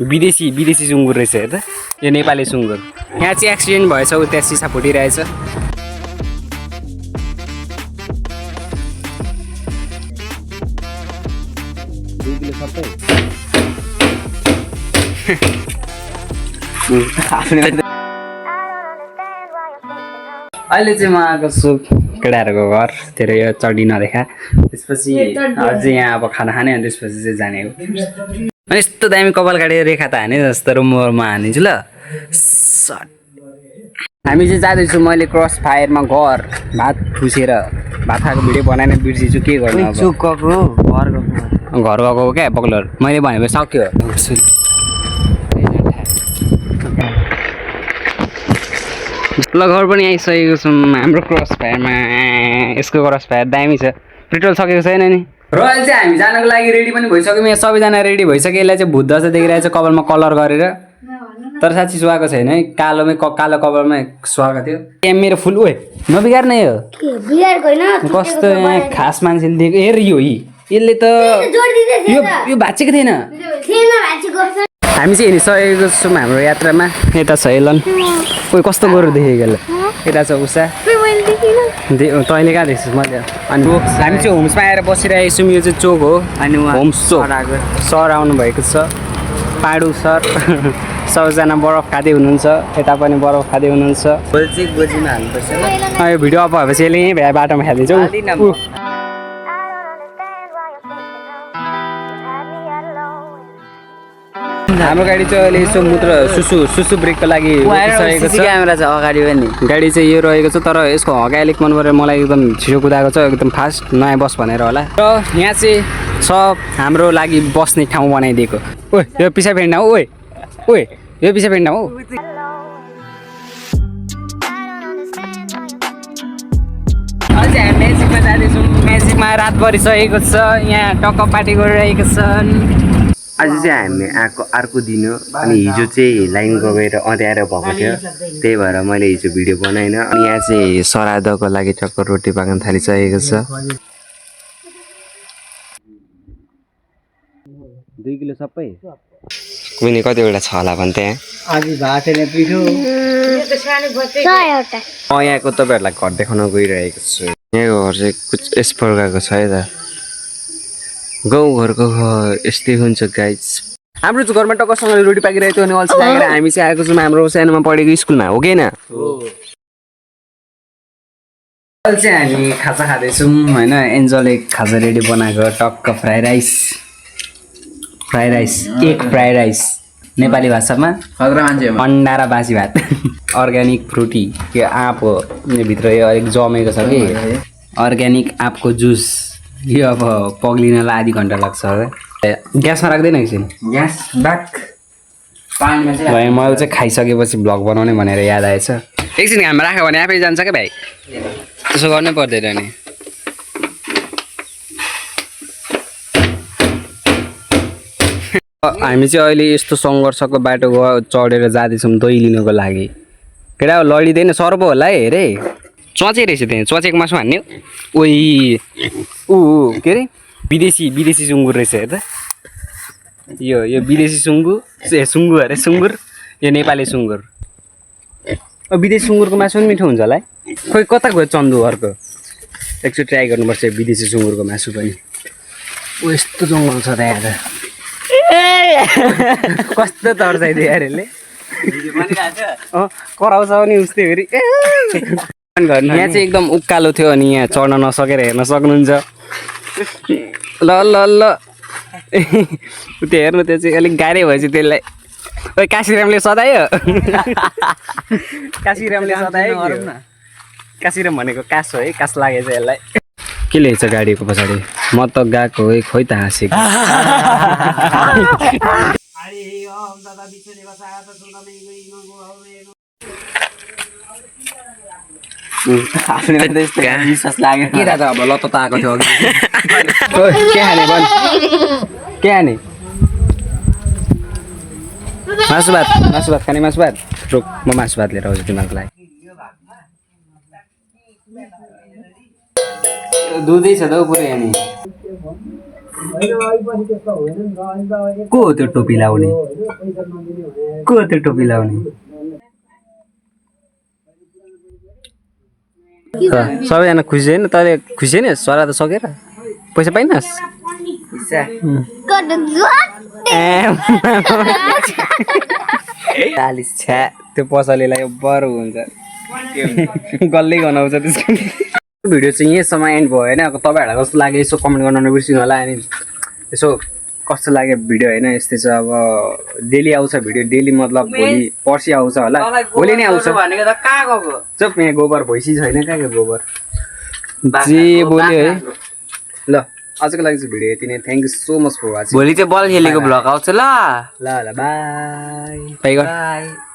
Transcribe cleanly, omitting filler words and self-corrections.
विदेशी विदेशी सुँगुर रहेछ हेर त यो नेपाली सुँगुर यहाँ चाहिँ एक्सिडेन्ट भएछ उ त्यहाँ सिसा फुटिरहेछ अहिले चाहिँ म आएको छु केटाहरूको घर तेरो यो चड्डी नदेखा त्यसपछि अझै यहाँ अब खाना खाने अनि त्यसपछि चाहिँ जाने हो अनि यस्तो दामी कपाल काटेर रेखा त हाने जस्तो र म हानिदिन्छु ल हामी चाहिँ जाँदैछु मैले क्रस फायरमा घर भात ठुसेर भात खाएको भिडियो बनाएन बिर्सिन्छु के गर्नु अब घर गएको हो क्या बक्लर मैले भनेको सक्यो ल घर पनि आइसकेको छौँ हाम्रो क्रस फायरमा यसको क्रस फायर दामी छ पेट्रोल सकेको छैन नि र अहिले चाहिँ हामी जानको लागि रेडी पनि भइसक्यौँ यहाँ सबैजना रेडी भइसक्यो यसलाई चाहिँ भूत जस्तो देखिरहेको छ कपालमा कलर गरेर तर साँच्ची सुहाएको छैन है कालोमै कालो कपालमा सुहाएको थियो यहाँ मेरो फुल ओए नबिगार्न यो कस्तो यहाँ खास मान्छेले दिएको हेर यो यसले त यो भाँचेको थिएन हामी चाहिँ हिँडिसकेको छौँ हाम्रो यात्रामा यता छ एलन कोही कस्तो गोरु देखेको यता छ उषा तैँले कहाँ देख्छस् मैले अनि हामी चाहिँ होम्समा आएर बसिरहेको छौँ यो चाहिँ चोक हो अनि होम्स चोक सर आउनु भएको छ पाडु सर सबैजना बरफ खाँदै हुनुहुन्छ यता पनि बरफ खाँदै हुनुहुन्छ यो भिडियो अप भएपछि यसले यहीँ भ्या बाटोमा खाँदैछौँ हाम्रो गाडी चाहिँ अहिले यसो मूत्र सुसु ब्रेकको लागि रोकिसकेको छ क्यामेरा छ अगाडि पनि गाडी चाहिँ यो रहेको छ तर यसको हगा अलिक मन परेर मलाई एकदम छिटो कुदाएको छ एकदम फास्ट नयाँ बस भनेर होला र यहाँ चाहिँ छ हाम्रो लागि बस्ने ठाउँ बनाइदिएको ओए यो पिसा फेर्ना हो ओए यो पिसा फेर्ना हो अझै हामी म्याजिकमा जाँदैछौँ म्याजिकमा रातभरि सकेको छ यहाँ टक्क पार्टी गरिरहेको छ आज चाहिँ हामी आएको अर्को दिन हो अनि हिजो चाहिँ लाइन गएर अँध्यारो भएको थियो त्यही भएर मैले हिजो भिडियो बनाइनँ अनि यहाँ चाहिँ श्राद्धको लागि टक्क रोटी पाक्न थालिसकेको छ 2 किलो सबै कुनै कतिवटा छ होला भने त्यहाँ यहाँको तपाईँहरूलाई घर देखाउन गइरहेको छु यहाँको घर चाहिँ कुछ यस प्रकारको छ है त गाउँघरको घर यस्तै हुन्छ गाइज हाम्रो चाहिँ घरमा टक्कसँगले रोटी पाकिरहेको थियो अनि अल्छी लागेर हामी चाहिँ आएको छौँ हाम्रो सानोमा पढेको स्कुलमा हो कि होइन अहिले चाहिँ हामी खाजा खाँदैछौँ होइन एन्जलले खाजा रेडी बनाएको टक्क fry rice egg fry rice Nepali भाषामा अन्डा र बासी भात अर्ग्यानिक फ्रुटी यो आँप हो भित्र यो अलिक जमेको छ कि अर्ग्यानिक आँपको जुस यो अब पग्लिनलाई आधी घन्टा लाग्छ ग्यासमा राख्दैन एकछिन ग्यास ब्याक पानीमा चाहिँ मैले चाहिँ खाइसकेपछि भ्लग बनाउने भनेर याद आएछ एकछिन घाममा राख्यो भने आफै जान्छ क्या भाइ त्यसो गर्नै पर्दैन नि हामी चाहिँ अहिले यस्तो सङ्घर्षको बाटो चढेर जाँदैछौँ दही लिनुको लागि केटा लडिँदैन सर्प होला है हेरे चचे रहेछ त्यहाँ चचेको मासु हान्ने ओइ के अरे विदेशी सुँगुर रहेछ हेर त यो विदेशी सुँगुर अरे सुँगुर यो नेपाली सुँगुर विदेशी सुँगुरको मासु पनि मिठो हुन्छ होला है खोइ कता गयो चन्दु अर्को एकचोटि ट्राई गर्नुपर्छ विदेशी सुँगुरको मासु पनि ओ यस्तो जङ्गल छ त यहाँ कस्तो तर्साइदियो यार यसले कराउँछ नि उस्तै फेरि यहाँ चाहिँ एकदम उकालो थियो अनि यहाँ चढ्न नसकेर हेर्न सक्नुहुन्छ ल त्यो हेर्नु त्यो चाहिँ अलिक गाह्रै भएछ त्यसलाई ओइ काशीरामले सदायो काशीराम भनेको कास हो है कास लागेछ यसलाई के ल्याएछ गाडीको पछाडि म त गएको है खोइ त हाँसेको विश्वास लाग्यो के दादा अब लत्त त आएको थियो अघि के हाने भन् के हाने मासु भात खाने मासु भात रोक म मासु भात लिएर आउँछु तिमीहरूको लागि दुधै छ त पुरै यहाँ को हो त्यो टोपी लाउने को हो त्यो टोपी लाउने सबैजना खुसी छैन तैँले खुसी छैन सरा त सकेर पैसा पाइनस् चालिस छ्या त्यो पसलेलाई बरु हुन्छ गल्लै गनाउँछ त्यसको भिडियो चाहिँ यहीँसम्म एन्ड भयो होइन तपाईँहरूलाई कस्तो लाग्यो यसो कमेन्ट गर्न नबिर्सिनु होला अनि यसो कस्तो लाग्यो भिडियो होइन यस्तै छ अब डेली आउँछ भिडियो डेली मतलब भोलि पर्सि आउँछ होला भोलि नै आउँछ चुप यहाँ गोबर भइसि छैन कहाँको गोबर जे बोल्यो है ल आजको लागि चाहिँ भिडियो यति नै thank you so much for watching भोलि चाहिँ बल खेलेको भ्लग आउँछ ल ल बाई बाई